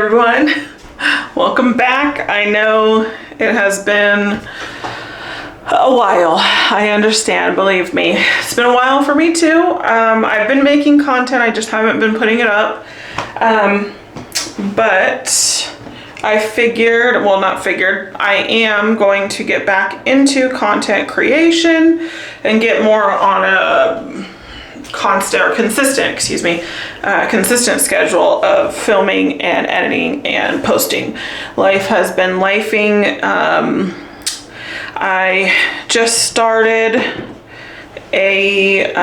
everyone. Welcome back. I know it has been a while. I understand, believe me. It's been a while for me too. I've been making content, I just haven't been putting it up. But I figured, well not figured, I am going to get back into content creation and get more on a consistent schedule of filming and editing and posting. Life has been lifing. I just started a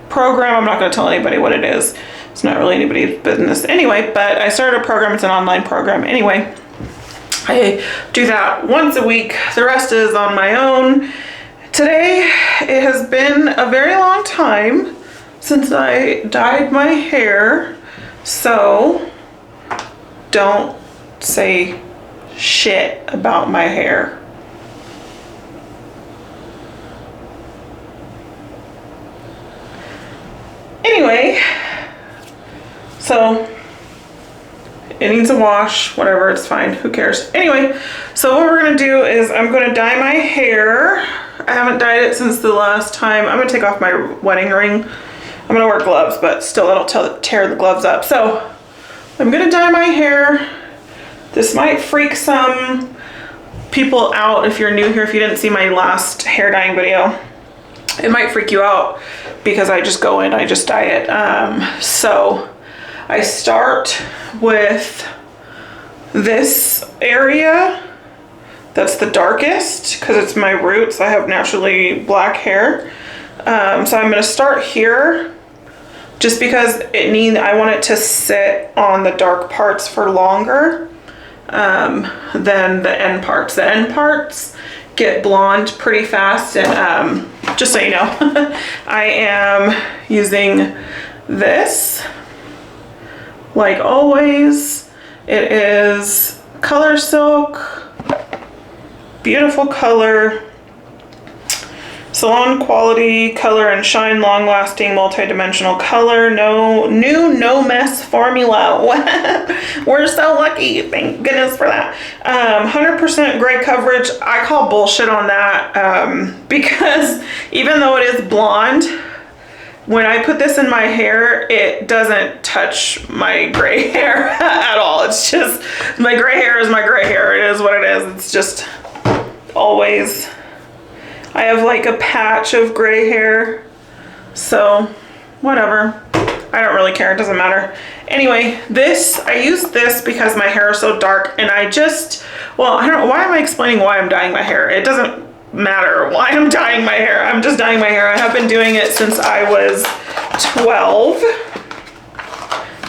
program. I'm not going to tell anybody what it is. It's not really anybody's business anyway, but I started a program. It's an online program anyway. I do that once a week. The rest is on my own. Today, it has been a very long time since I dyed my hair, so don't say shit about my hair. Anyway, so it needs a wash, whatever, it's fine, who cares. Anyway, so what we're gonna do is I'm gonna dye my hair. I haven't dyed it since the last time. I'm gonna take off my wedding ring. I'm gonna wear gloves, but still it'll tear the gloves up. So I'm gonna dye my hair. This might freak some people out if you're new here, if you didn't see my last hair dyeing video. It might freak you out because I just go in, I just dye it. So I start with this area that's the darkest because it's my roots. I have naturally black hair. So I'm gonna start here just because I want it to sit on the dark parts for longer than the end parts. The end parts get blonde pretty fast, and just so you know, I am using this like always. It is Color Silk. Beautiful color, salon quality color and shine, long lasting, multi-dimensional color, no mess formula. We're so lucky, thank goodness for that. 100% gray coverage. I call bullshit on that because even though it is blonde, when I put this in my hair, it doesn't touch my gray hair at all. It's just, my gray hair is my gray hair. It is what it is. It's just always, I have like a patch of gray hair, so whatever, I don't really care, it doesn't matter. Anyway, I use this because my hair is so dark, and I don't know, why am I explaining why I'm dyeing my hair? It doesn't matter why I'm dyeing my hair, I'm just dyeing my hair. I have been doing it since I was 12.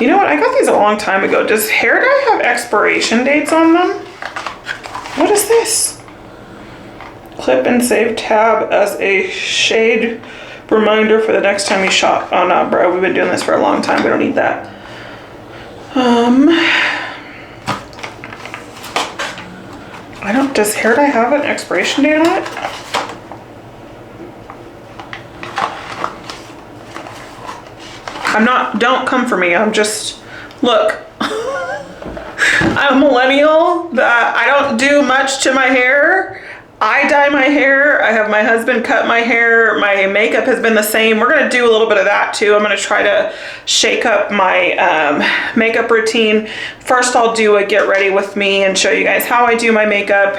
You know what, I got these a long time ago. Does hair dye have expiration dates on them? What is this? Clip and save tab as a shade reminder for the next time you shop. Oh no, bro, we've been doing this for a long time. We don't need that. Does hair dye have an expiration date on it? Don't come for me. I'm just, look. I'm a millennial. I don't do much to my hair. I dye my hair. I have my husband cut my hair. My makeup has been the same. We're gonna do a little bit of that too. I'm gonna try to shake up my makeup routine. First, I'll do a get ready with me and show you guys how I do my makeup,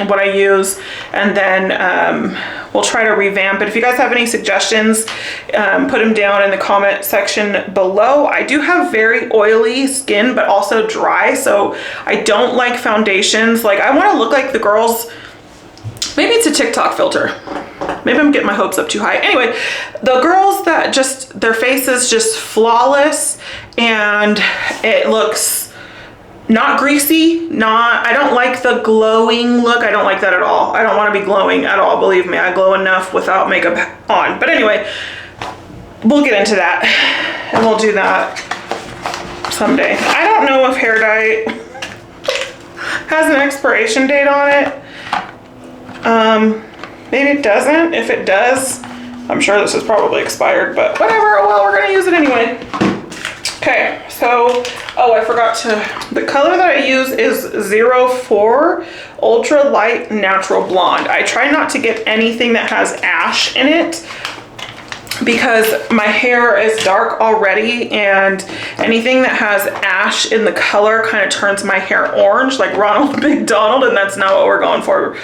what I use, and then we'll try to revamp it. If you guys have any suggestions, put them down in the comment section below. I do have very oily skin, but also dry, so I don't like foundations. Like, I wanna look like the girls. Maybe it's a TikTok filter. Maybe I'm getting my hopes up too high. Anyway, the girls that just, their face is just flawless and it looks not greasy, I don't like the glowing look. I don't like that at all. I don't want to be glowing at all. Believe me, I glow enough without makeup on. But anyway, we'll get into that and we'll do that someday. I don't know if hair dye has an expiration date on it. Maybe it doesn't. If it does, I'm sure this is probably expired, but whatever. Well, we're gonna use it anyway. Okay, so Oh, I forgot to, the color that I use is 04 Ultra Light Natural Blonde. I try not to get anything that has ash in it because my hair is dark already, and anything that has ash in the color kind of turns my hair orange like Ronald McDonald, and that's not what we're going for.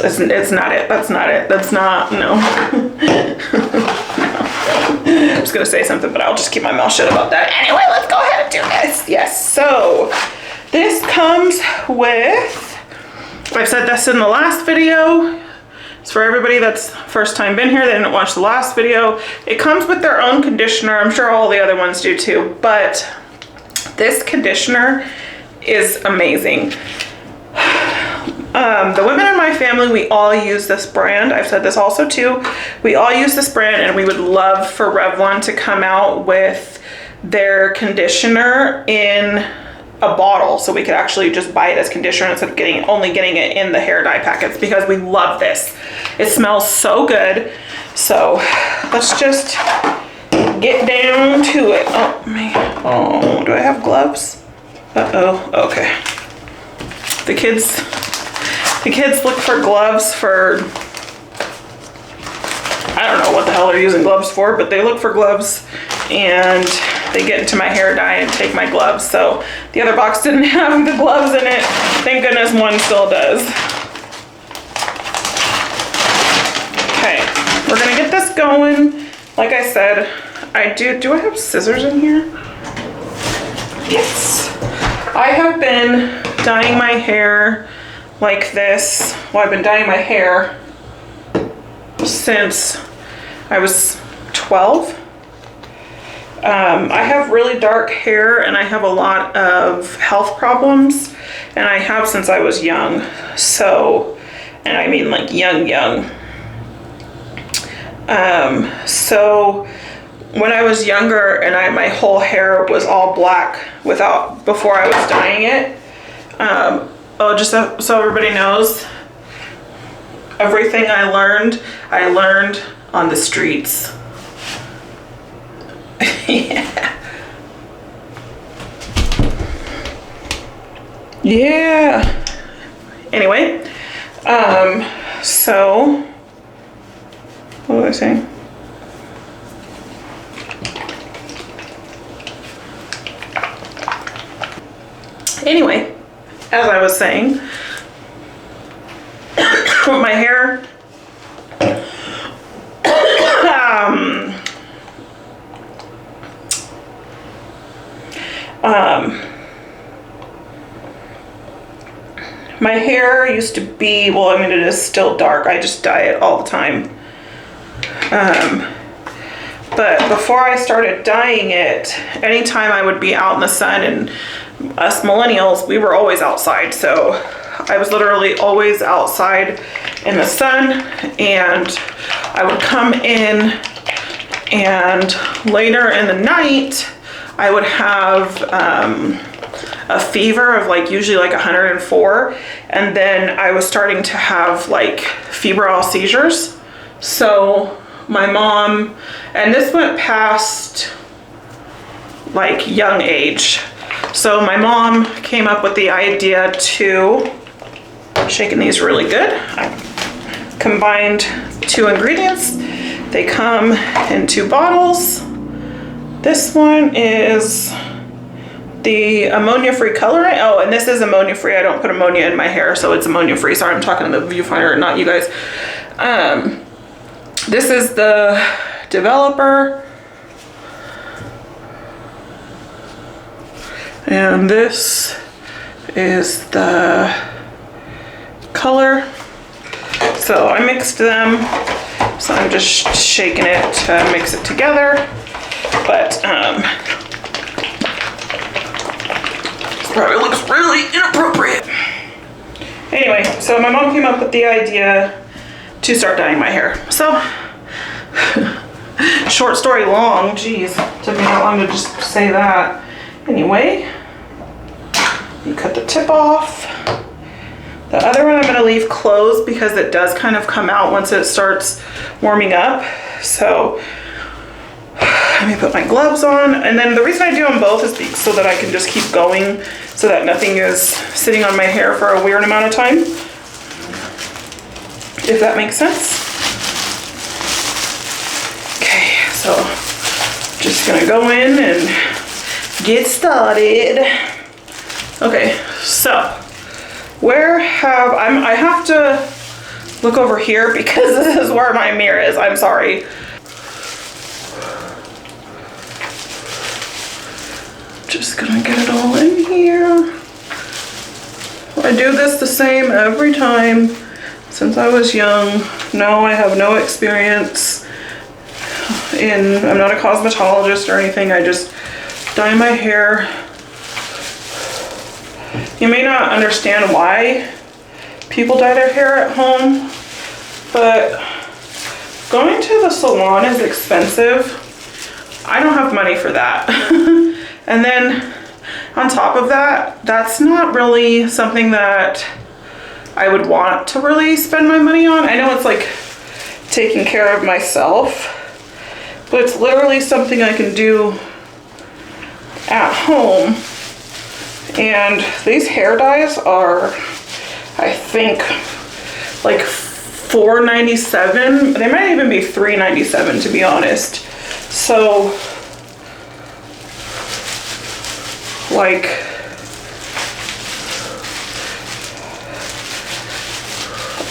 It's not it. That's not it. That's not, no. I was gonna say something, but I'll just keep my mouth shut about that. Anyway, let's go ahead and do this. Yes, so this comes with, I've said this in the last video. It's for everybody that's first time been here, they didn't watch the last video. It comes with their own conditioner. I'm sure all the other ones do too, but this conditioner is amazing. The women in my family, we all use this brand. I've said this also too. We all use this brand, and we would love for Revlon to come out with their conditioner in a bottle so we could actually just buy it as conditioner instead of only getting it in the hair dye packets, because we love this. It smells so good. So let's just get down to it. Oh man, oh, do I have gloves? Uh-oh, okay. The kids look for gloves for, I don't know what the hell they're using gloves for, but they look for gloves and they get into my hair dye and take my gloves. So the other box didn't have the gloves in it. Thank goodness one still does. Okay, we're gonna get this going. Like I said, do I have scissors in here? Yes. I have been dyeing my hair like this. Well, I've been dyeing my hair since I was 12. I have really dark hair and I have a lot of health problems, and I have since I was young. So, and I mean like young. So when I was younger and my whole hair was all black before I was dyeing it, oh, just so everybody knows, everything I learned on the streets. Yeah. Yeah. Anyway, so what was I saying? Anyway, as I was saying, my hair, my hair used to be, well, I mean, it is still dark. I just dye it all the time. But before I started dyeing it, anytime I would be out in the sun, and us millennials, we were always outside. So I was literally always outside in the sun, and I would come in, and later in the night, I would have a fever of like usually like 104, and then I was starting to have like febrile seizures. So my mom, and this went past like young age, so my mom came up with the idea to, shaking these really good, I combined two ingredients. They come in 2 bottles. This one is the ammonia-free colorant. Oh, and this is ammonia-free. I don't put ammonia in my hair, so it's ammonia-free. Sorry, I'm talking to the viewfinder, not you guys. This is the developer. And this is the color. So I mixed them. So I'm just shaking it to mix it together. But this probably looks really inappropriate. Anyway, so my mom came up with the idea to start dyeing my hair. So, short story long, geez, took me that long to just say that. Anyway, you cut the tip off. The other one I'm gonna leave closed because it does kind of come out once it starts warming up. So Let me put my gloves on. And then the reason I do them both is so that I can just keep going, so that nothing is sitting on my hair for a weird amount of time. If that makes sense. Okay, so just gonna go in and get started. Okay, so where have I have to look over here because this is where my mirror is. I'm sorry. Just gonna get it all in here. I do this the same every time since I was young. No, I have no experience I'm not a cosmetologist or anything. I just dye my hair. You may not understand why people dye their hair at home, but going to the salon is expensive. I don't have money for that. And then on top of that, that's not really something that I would want to really spend my money on. I know it's like taking care of myself, but it's literally something I can do at home. And these hair dyes are, I think, like $4.97. They might even be $3.97 to be honest. So, like,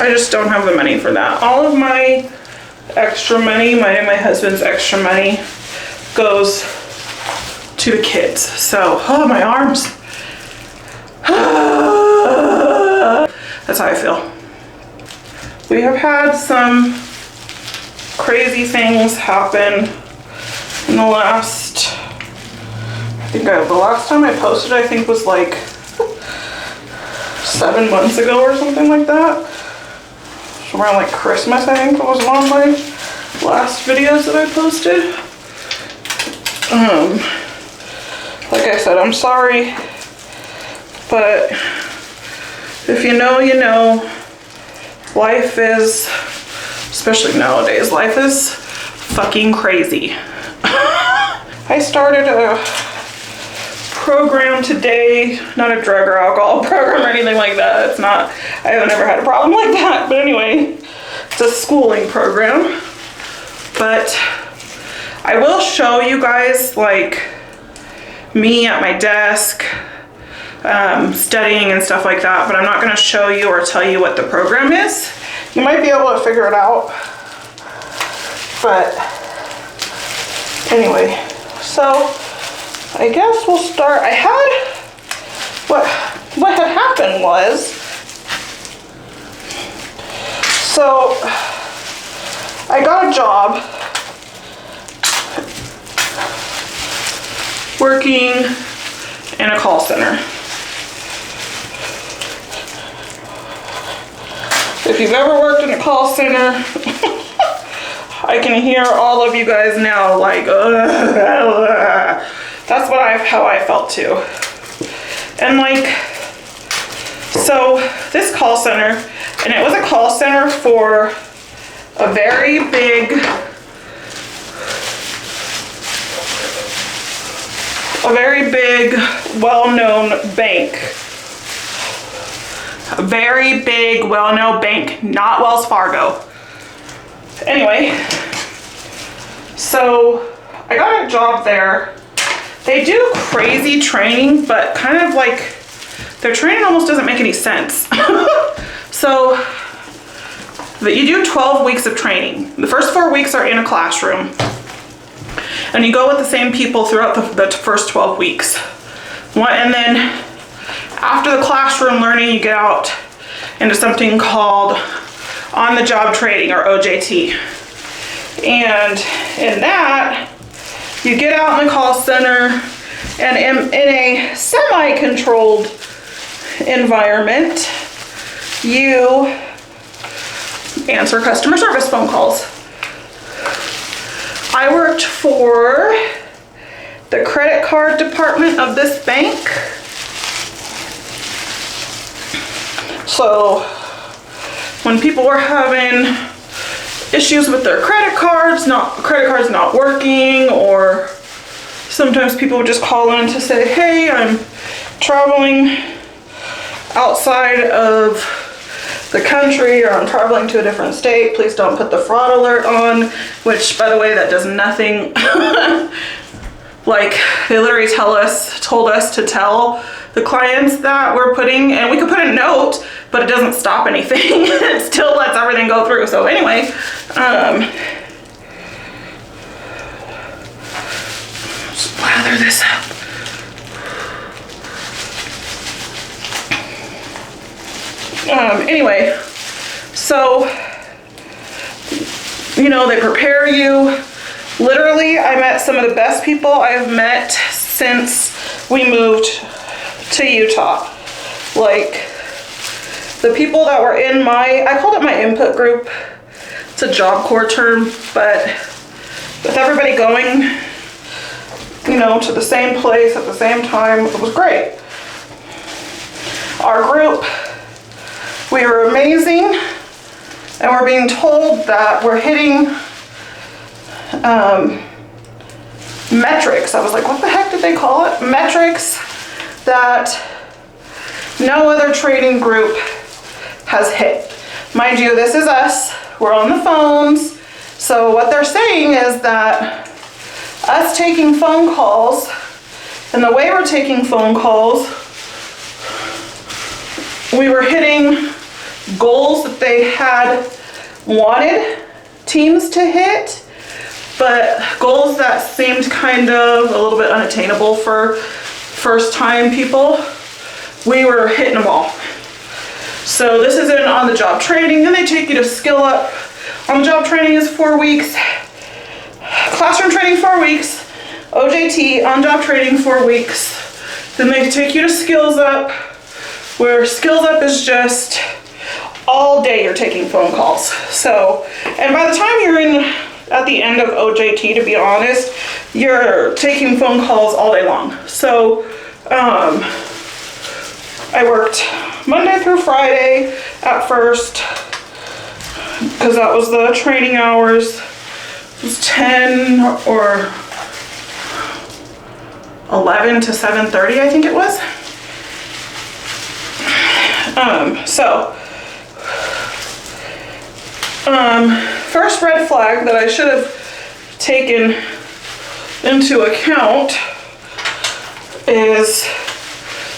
I just don't have the money for that. All of my extra money, my husband's extra money, goes to the kids. So, oh, my arms. That's how I feel. We have had some crazy things happen in the last, the last time I posted, I think was like 7 months ago or something like that. Around like Christmas, I think was one of my last videos that I posted. Like I said, I'm sorry, but if you know, you know. Life is, especially nowadays, life is fucking crazy. I started a program today, not a drug or alcohol program or anything like that. It's not, I haven't ever had a problem like that, but anyway, it's a schooling program. But I will show you guys like me at my desk, studying and stuff like that, but I'm not going to show you or tell you what the program is. You might be able to figure it out, but anyway, so I guess we'll start. I had, what had happened was, so I got a job working in a call center. If you've ever worked in a call center, I can hear all of you guys now like, that's how I felt too. And like, so this call center, and it was a call center for a very big, well-known bank. A very big, well-known bank, not Wells Fargo. Anyway, so I got a job there. They do crazy training, but kind of like, their training almost doesn't make any sense. So, you do 12 weeks of training. The first 4 weeks are in a classroom. And you go with the same people throughout the first 12 weeks. And then after the classroom learning, you get out into something called on-the-job training, or OJT. And in that, you get out in the call center and in a semi-controlled environment, you answer customer service phone calls. I worked for the credit card department of this bank. So when people were having issues with their credit cards not working, or sometimes people would just call in to say, hey, I'm traveling outside of the country, or I'm traveling to a different state, please don't put the fraud alert on, which, by the way, that does nothing. Like, they literally told us to tell the clients that we're putting, and we could put a note, but it doesn't stop anything. It still lets everything go through. So anyway, just lather this up. Anyway, so, you know, they prepare you. Literally, I met some of the best people I've met since we moved to Utah. Like, the people that were in I called it my input group. It's a Job Corps term, but with everybody going, you know, to the same place at the same time, it was great. Our group, we were amazing, and we're being told that we're hitting metrics. I was like, what the heck did they call it? Metrics that no other trading group has hit. Mind you, this is us. We're on the phones. So what they're saying is that us taking phone calls, and the way we're taking phone calls, we were hitting goals that they had wanted teams to hit, but goals that seemed kind of a little bit unattainable for first-time people, we were hitting them all. So this is in on-the-job training, and they take you to skill up. On-the-job training is 4 weeks. Classroom training 4 weeks. OJT, on-job training 4 weeks. Then they take you to skills up, where skills up is just all day you're taking phone calls. So, and by the time you're at the end of OJT, to be honest, you're taking phone calls all day long. So, I worked Monday through Friday at first, because that was the training hours. It was 10 or 11 to 7:30, I think it was. First red flag that I should have taken into account is,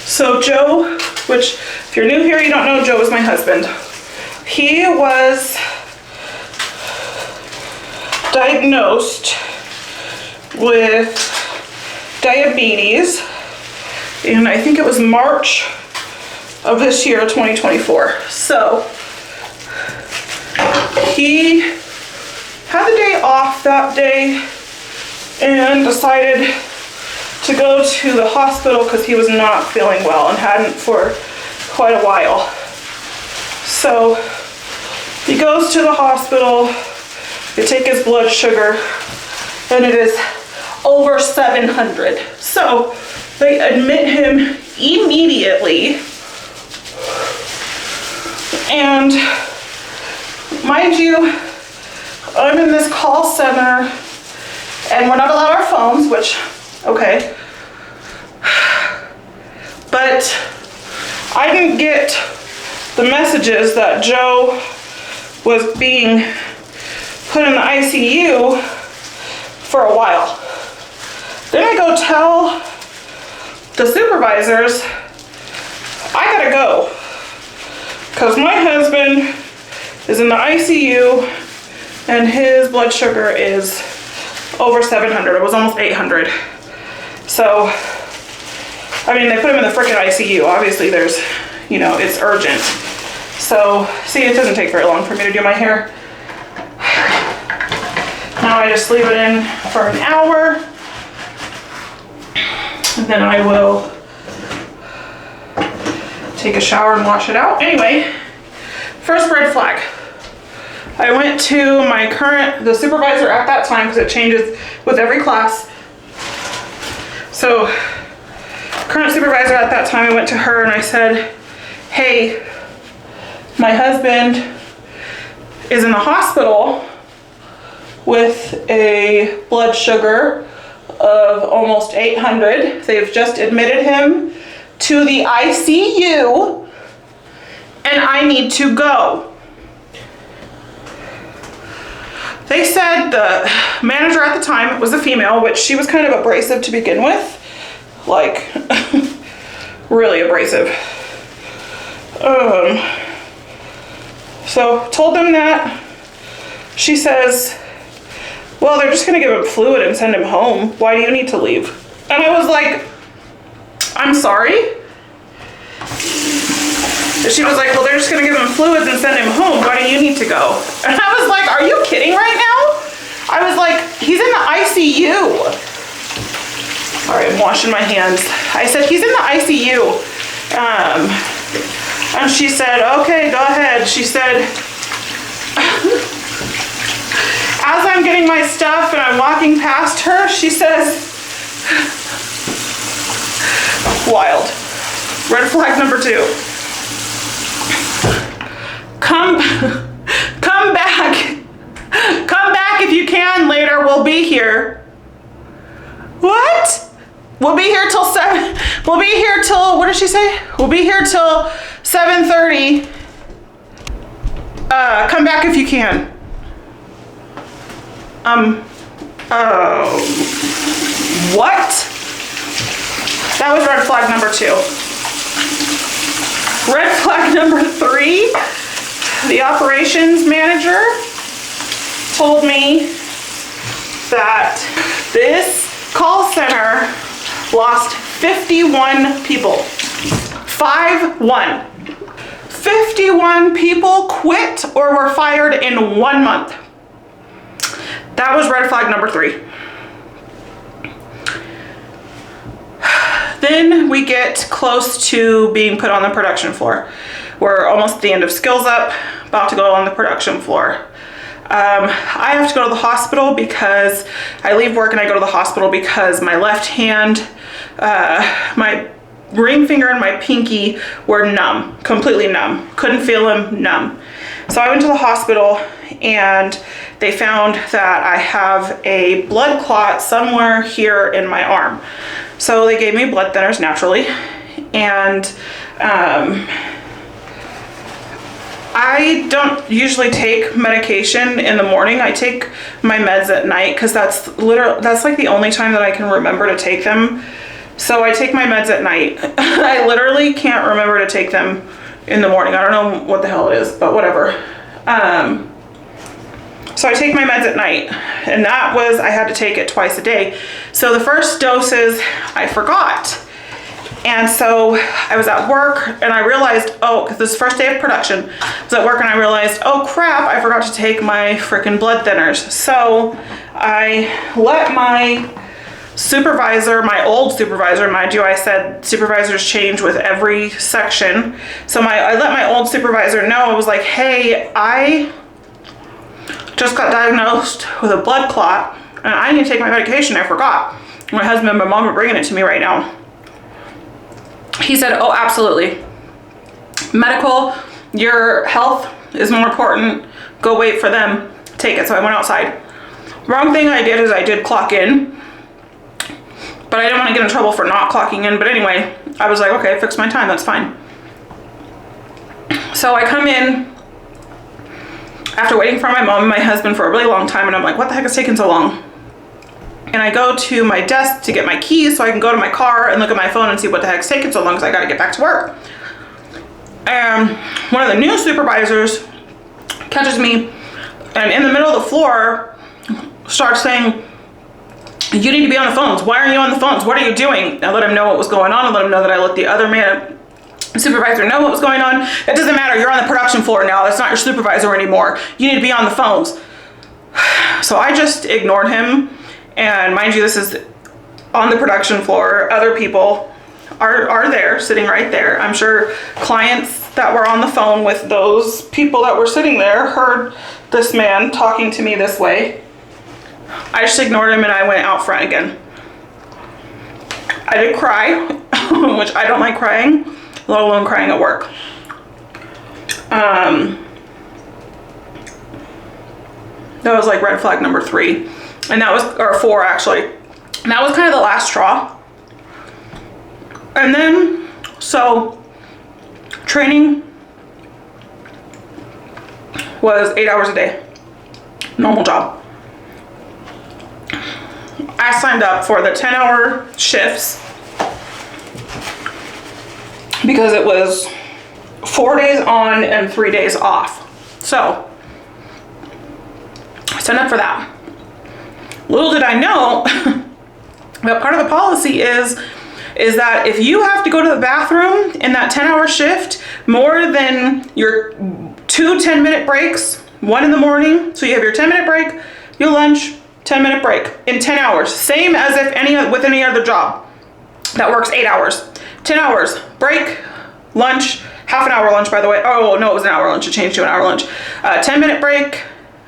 so Joe, which if you're new here, you don't know, Joe is my husband. He was diagnosed with diabetes, and I think it was March of this year, 2024. So he had the day off that day and decided to go to the hospital because he was not feeling well and hadn't for quite a while. So he goes to the hospital, they take his blood sugar, and it is over 700. So they admit him immediately. And mind you, I'm in this call center and we're not allowed our phones, which, okay. But I didn't get the messages that Joe was being put in the ICU for a while. Then I go tell the supervisors, I gotta go, because my husband is in the ICU and his blood sugar is over 700. It was almost 800. So, I mean, they put him in the frickin' ICU. Obviously there's, you know, it's urgent. So, see, it doesn't take very long for me to do my hair. Now I just leave it in for an hour, and then I will take a shower and wash it out. Anyway, first red flag. I went to the supervisor at that time, because it changes with every class. So, current supervisor at that time, I went to her and I said, hey, my husband is in the hospital with a blood sugar of almost 800. They've just admitted him to the ICU, and I need to go. They said the manager at the time, it was a female, which she was kind of abrasive to begin with, like really abrasive. So told them that. She says, well, they're just gonna give him fluid and send him home. Why do you need to leave? And I was like, I'm sorry? She was like, well, they're just gonna give him fluids and send him home. Why do you need to go? And I was like, are you kidding right now? I was like, he's in the ICU. All right, I'm washing my hands. I said, he's in the ICU. And she said, okay, go ahead. She said, as I'm getting my stuff and I'm walking past her, she says, wild. Red flag number 2. Come back. Come back if you can later. We'll be here. What? We'll be here till 7. We'll be here till, what did she say? We'll be here till 7:30. Come back if you can. What? That was red flag number 2. Red flag number 3, the operations manager told me that this call center lost 51 people. 51. 51 people quit or were fired in 1 month. That was red flag number 3. Then we get close to being put on the production floor. We're almost at the end of Skills Up, about to go on the production floor. I have to go to the hospital because I leave work and I go to the hospital because my left hand, my ring finger and my pinky were numb, completely numb. Couldn't feel them, numb. So I went to the hospital and they found that I have a blood clot somewhere here in my arm. So they gave me blood thinners naturally, and I don't usually take medication in the morning. I take my meds at night because that's like the only time that I can remember to take them. So I take my meds at night. I literally can't remember to take them in the morning. I don't know what the hell it is, but whatever. So I take my meds at night, and that was, I had to take it twice a day. So the first doses I forgot. And so I was at work and I realized, oh, because this is the first day of production, I was at work and I realized, oh crap, I forgot to take my freaking blood thinners. So I let my supervisor, my old supervisor, mind you, I said supervisors change with every section. So I let my old supervisor know. I was like, hey, I just got diagnosed with a blood clot and I need to take my medication. I forgot. My husband and my mom are bringing it to me right now. He said, oh, absolutely. Medical, your health is more important. Go wait for them. Take it. So I went outside. Wrong thing I did is I did clock in, but I didn't want to get in trouble for not clocking in. But anyway, I was like, okay, fix my time. That's fine. So I come in after waiting for my mom and my husband for a really long time. And I'm like, what the heck is taking so long? And I go to my desk to get my keys so I can go to my car and look at my phone and see what the heck's taking so long because I got to get back to work. And one of the new supervisors catches me and in the middle of the floor starts saying, you need to be on the phones. Why are you on the phones? What are you doing? I let him know what was going on. I let him know that I let the other supervisor know what was going on. It doesn't matter. You're on the production floor now. That's not your supervisor anymore. You need to be on the phones. So I just ignored him. And mind you, this is on the production floor. Other people are there, sitting right there. I'm sure clients that were on the phone with those people that were sitting there heard this man talking to me this way. I just ignored him and I went out front again. I did cry, which I don't like crying, let alone crying at work. That was like red flag number 3. And that was, or 4 actually. And that was kind of the last straw. And then, so training was 8 hours a day. Normal job. I signed up for the 10-hour shifts because it was 4 days on and 3 days off. So I signed up for that. Little did I know that part of the policy is that if you have to go to the bathroom in that 10-hour shift more than your 2 10-minute breaks, 1 in the morning, so you have your 10-minute break, your lunch, 10-minute break in 10 hours, same as if with any other job that works 8 hours. 10 hours, break, lunch, half an hour lunch, by the way. Oh, no, it was an hour lunch. It changed to an hour lunch. 10-minute break,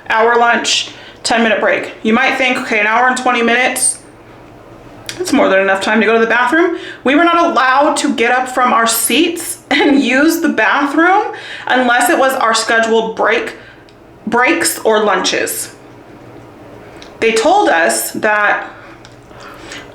hour lunch, 10-minute break. You might think, okay, an hour and 20 minutes, that's more than enough time to go to the bathroom. We were not allowed to get up from our seats and use the bathroom unless it was our scheduled breaks or lunches. They told us that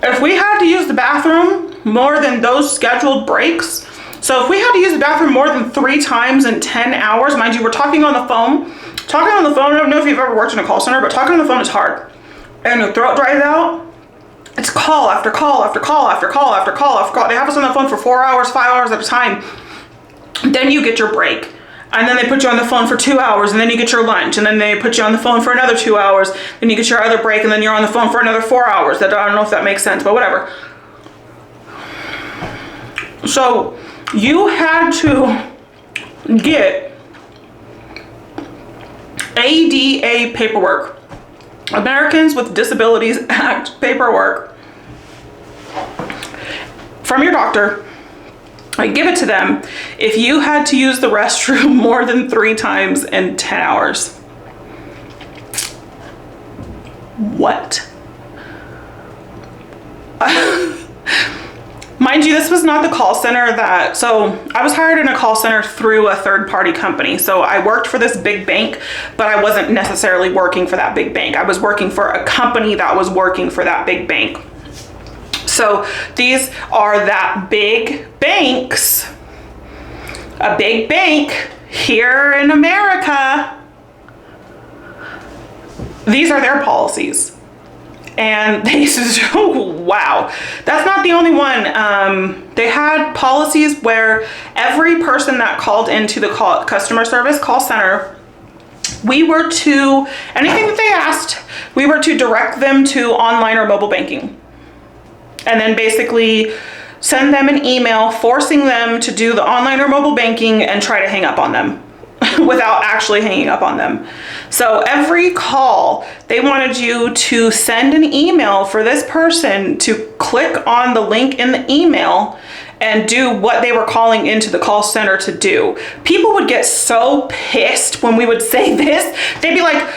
if we had to use the bathroom more than those scheduled breaks, so if we had to use the bathroom more than 3 times in 10 hours, mind you, we're talking on the phone. Talking on the phone, I don't know if you've ever worked in a call center, but talking on the phone is hard. And your throat dries out. It's call after call after call after call after call after call. They have us on the phone for 4 hours, 5 hours at a time. Then you get your break. And then they put you on the phone for 2 hours, and then you get your lunch, and then they put you on the phone for another 2 hours, then you get your other break, and then you're on the phone for another 4 hours. I don't know if that makes sense, but whatever. So you had to get ADA paperwork, Americans with Disabilities Act paperwork, from your doctor. I give it to them if you had to use the restroom more than 3 times in 10 hours. What? Mind you, this was not the call center so I was hired in a call center through a third-party company. So I worked for this big bank, but I wasn't necessarily working for that big bank. I was working for a company that was working for that big bank. So these are that big banks, a big bank here in America. These are their policies. And they said, wow, that's not the only one. They had policies where every person that called into the customer service call center, we were to, anything that they asked, we were to direct them to online or mobile banking. And then basically send them an email forcing them to do the online or mobile banking and try to hang up on them without actually hanging up on them. So every call, they wanted you to send an email for this person to click on the link in the email and do what they were calling into the call center to do. People would get so pissed when we would say this. They'd be like,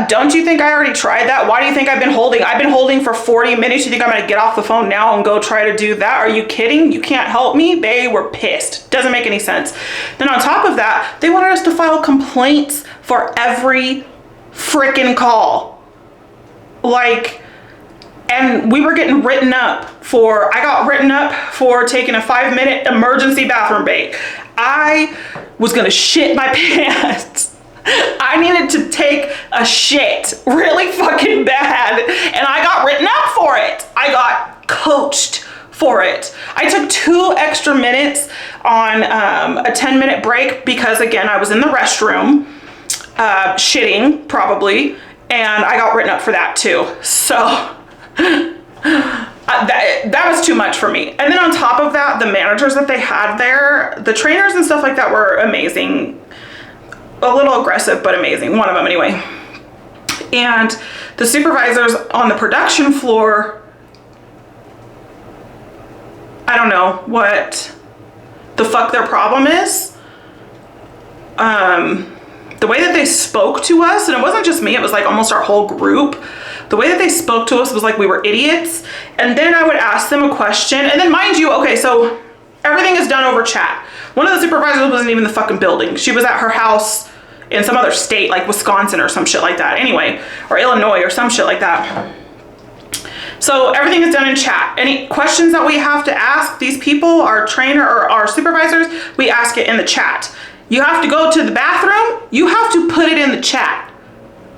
don't you think I already tried that? Why do you think I've been holding? I've been holding for 40 minutes. You think I'm gonna get off the phone now and go try to do that? Are you kidding? You can't help me? They were pissed. Doesn't make any sense. Then on top of that, they wanted us to file complaints for every freaking call. And we were getting written up I got written up for taking a 5-minute emergency bathroom break. I was gonna shit my pants. I needed to take a shit really fucking bad, and I got written up for it. I got coached for it. I took 2 extra minutes on a 10-minute break because, again, I was in the restroom, shitting probably, and I got written up for that too. So that was too much for me. And then on top of that, the managers that they had there, the trainers and stuff like that were amazing. A little aggressive, but amazing. One of them anyway. And the supervisors on the production floor, I don't know what the fuck their problem is. The way that they spoke to us, and it wasn't just me, it was like almost our whole group. The way that they spoke to us was like we were idiots. And then I would ask them a question. And then mind you, okay, so everything is done over chat. One of the supervisors wasn't even in the fucking building. She was at her house in some other state, like Wisconsin or some shit like that. Anyway, or Illinois or some shit like that. So everything is done in chat. Any questions that we have to ask these people, our trainer or our supervisors, we ask it in the chat. You have to go to the bathroom, you have to put it in the chat.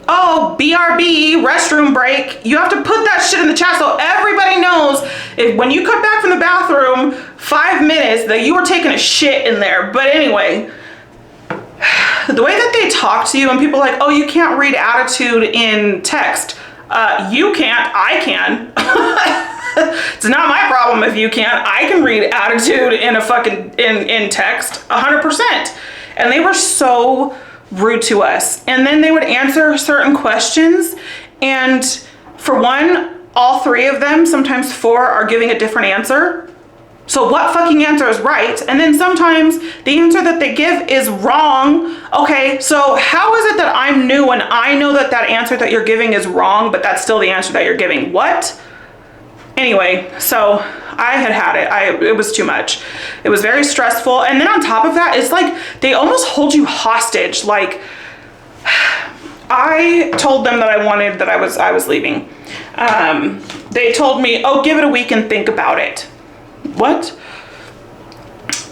Oh, BRB, restroom break, you have to put that shit in the chat so everybody knows if when you come back from the bathroom, 5 minutes, that you were taking a shit in there. But anyway, the way that they talk to you, and people are like, oh, you can't read attitude in text. You can't, I can. It's not my problem if you can't. I can read attitude in a fucking, in text, 100%. And they were so rude to us. And then they would answer certain questions. And for one, all 3 of them, sometimes 4, are giving a different answer. So what fucking answer is right? And then sometimes the answer that they give is wrong. Okay, so how is it that I'm new and I know that that answer that you're giving is wrong, but that's still the answer that you're giving? What? Anyway, so I had it. It was too much. It was very stressful. And then on top of that, it's like they almost hold you hostage. Like, I told them that I was leaving. They told me, oh, give it a week and think about it. What?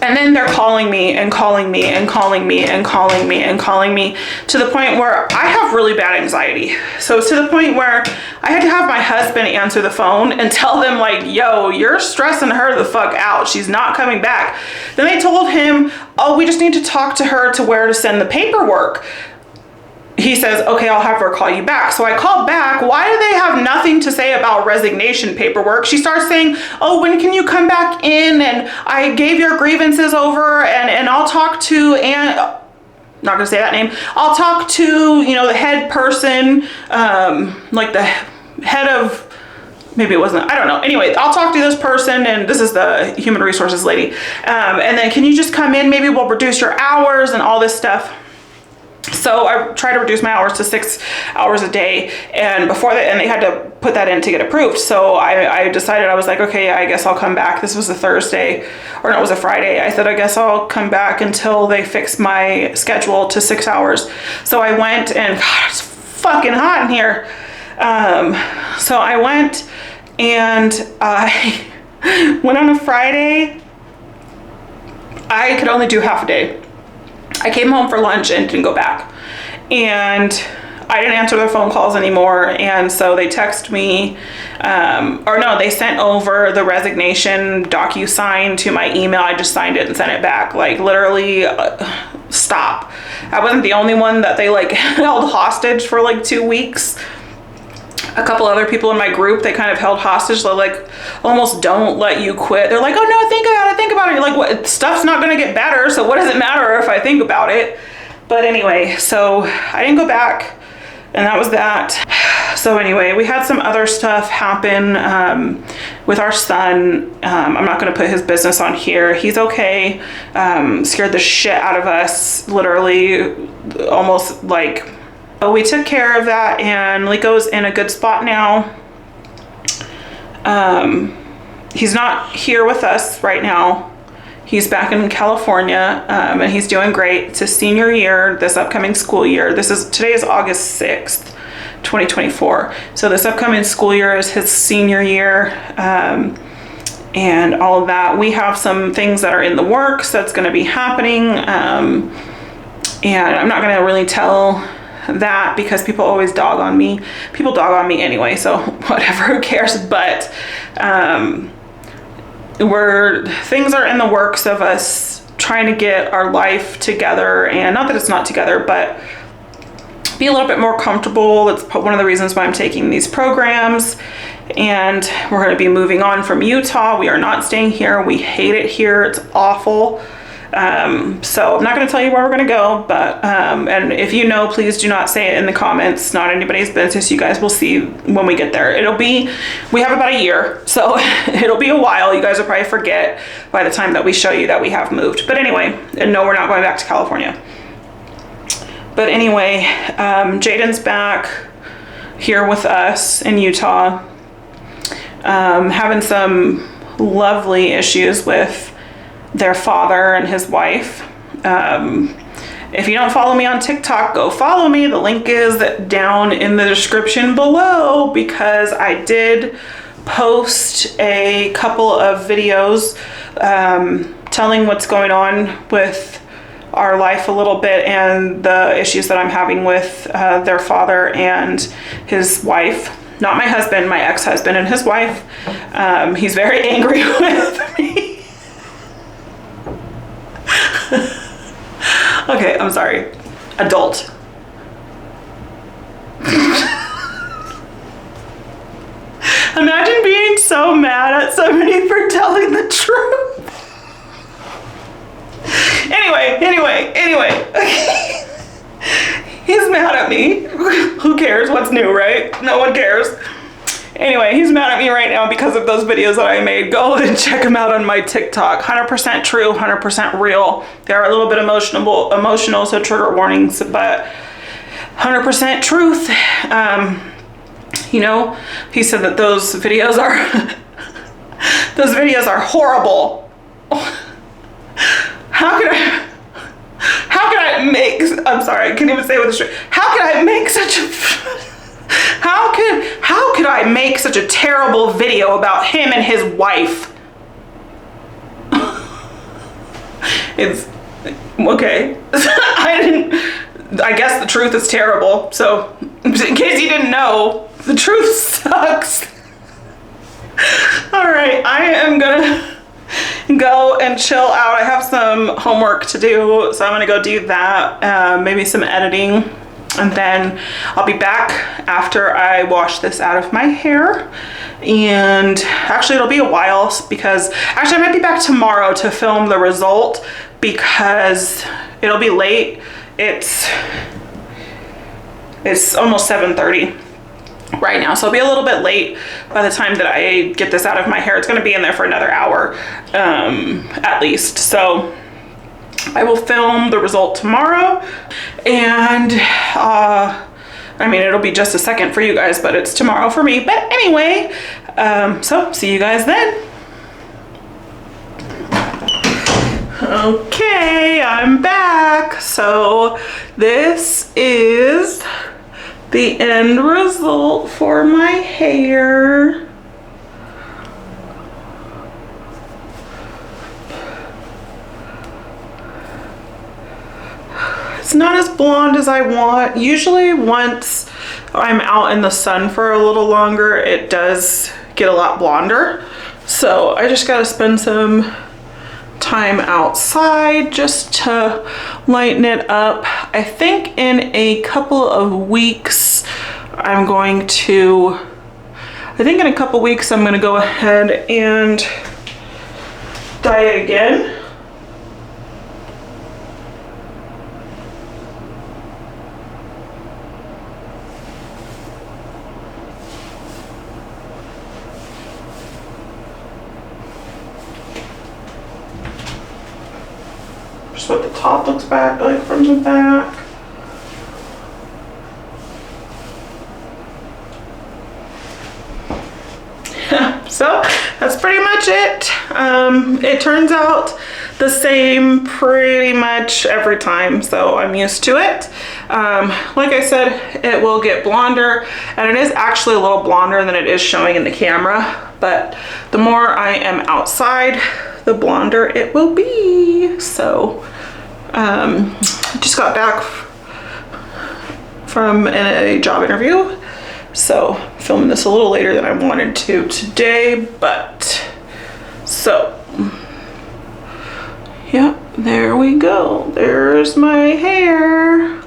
And then they're calling me and calling me and calling me and calling me and calling me to the point where I have really bad anxiety. So it's to the point where I had to have my husband answer the phone and tell them like, yo, you're stressing her the fuck out. She's not coming back. Then they told him, oh, we just need to talk to her to where to send the paperwork. He says, okay, I'll have her call you back. So I called back. Why do they have nothing to say about resignation paperwork? She starts saying, oh, when can you come back in? And I gave your grievances over and I'll talk to, and not gonna say that name. I'll talk to, you know, the head person, like the head of, maybe it wasn't, I don't know. Anyway, I'll talk to this person, and this is the human resources lady. And then can you just come in? Maybe we'll reduce your hours and all this stuff. So I tried to reduce my hours to 6 hours a day, and before that, and they had to put that in to get approved. So I decided, I was like, okay, I guess I'll come back. This was a Thursday, or no, it was a Friday. I said, I guess I'll come back until they fix my schedule to 6 hours. So I went, and God, it's fucking hot in here. So I went, and I went on a Friday. I could only do half a day. I came home for lunch and didn't go back, and I didn't answer their phone calls anymore. And so they text me, or no, they sent over the resignation DocuSign to my email. I just signed it and sent it back. Like, literally, stop. I wasn't the only one that they like held hostage for like 2 weeks. A couple other people in my group, they kind of held hostage. They like almost don't let you quit. They're like, oh no, think about it, think about it. You're like, what? Stuff's not gonna get better, so what does it matter if I think about it? But anyway, so I didn't go back, and that was that. So anyway, we had some other stuff happen with our son. I'm not gonna put his business on here. He's okay. Scared the shit out of us, literally, almost like. We took care of that, and Lico's in a good spot now. He's not here with us right now. He's back in California, and he's doing great. It's his senior year, this upcoming school year. Today is August 6th, 2024. So this upcoming school year is his senior year, and all of that. We have some things that are in the works that's going to be happening, and I'm not going to really tell that because people always dog on me. People dog on me anyway, so whatever, who cares? But things are in the works of us trying to get our life together, and not that it's not together, but be a little bit more comfortable. That's one of the reasons why I'm taking these programs. And we're going to be moving on from Utah. We are not staying here. We hate it here. It's awful. So I'm not going to tell you where we're going to go, but, and if you know, please do not say it in the comments. Not anybody's business. You guys will see when we get there. We have about a year, so it'll be a while. You guys will probably forget by the time that we show you that we have moved. But anyway, and no, we're not going back to California. But anyway, Jaden's back here with us in Utah, having some lovely issues with their father and his wife. If you don't follow me on TikTok, go follow me. The link is down in the description below, because I did post a couple of videos telling what's going on with our life a little bit and the issues that I'm having with their father and his wife. Not my husband, my ex-husband and his wife. He's very angry with me. Okay, I'm sorry. Adult. Imagine being so mad at somebody for telling the truth. Anyway. He's mad at me. Who cares? What's new, right? No one cares. Anyway, he's mad at me right now because of those videos that I made. Go and check them out on my TikTok. 100% true, 100% real. They are a little bit emotional, so trigger warnings, but 100% truth. You know, he said that those videos are horrible. How could I make, I'm sorry, I can't even say it with a straight, how could I make such a, how could I make such a terrible video about him and his wife? It's, okay. I guess the truth is terrible. So in case you didn't know, the truth sucks. All right, I am gonna go and chill out. I have some homework to do, so I'm gonna go do that, maybe some editing, and then I'll be back after I wash this out of my hair. And actually it'll be a while, because actually I might be back tomorrow to film the result, because it'll be late. It's almost 7:30 right now, so I'll be a little bit late by the time that I get this out of my hair. It's going to be in there for another hour at least, so I will film the result tomorrow. And I mean, it'll be just a second for you guys, but it's tomorrow for me. But anyway, so see you guys then. Okay, I'm back. So this is the end result for my hair. It's not as blonde as I want. Usually once I'm out in the sun for a little longer, it does get a lot blonder. So I just gotta spend some time outside just to lighten it up. I think in a couple of weeks I'm going to go ahead and dye it again. What the top looks back like from the back. So that's pretty much it. It turns out the same pretty much every time, so I'm used to it. Like I said, it will get blonder, and it is actually a little blonder than it is showing in the camera, but the more I am outside, the blonder it will be. So just got back from a job interview, so filming this a little later than I wanted to today, but so yeah, there we go. There's my hair.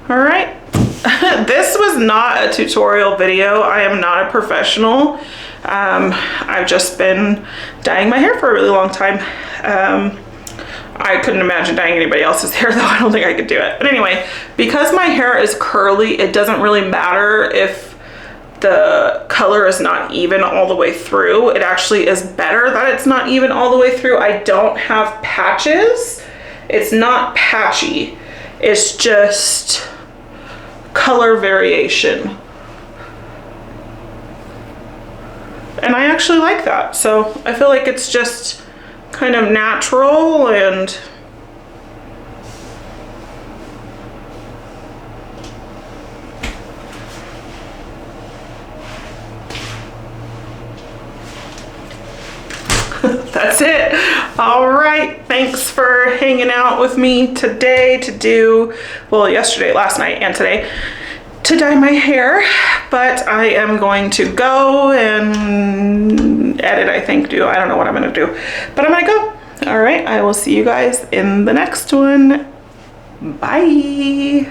All right. This was not a tutorial video. I am not a professional. I've just been dyeing my hair for a really long time. I couldn't imagine dyeing anybody else's hair though. I don't think I could do it. But anyway, because my hair is curly, it doesn't really matter if the color is not even all the way through. It actually is better that it's not even all the way through. I don't have patches. It's not patchy. It's just color variation. And I actually like that. So I feel like it's just kind of natural, and that's it. All right, thanks for hanging out with me today to do, well, yesterday, last night, and today, to dye my hair. But I am going to go and edit, I think, I don't know what I'm gonna do, but I'm gonna go. All right, I will see you guys in the next one. Bye.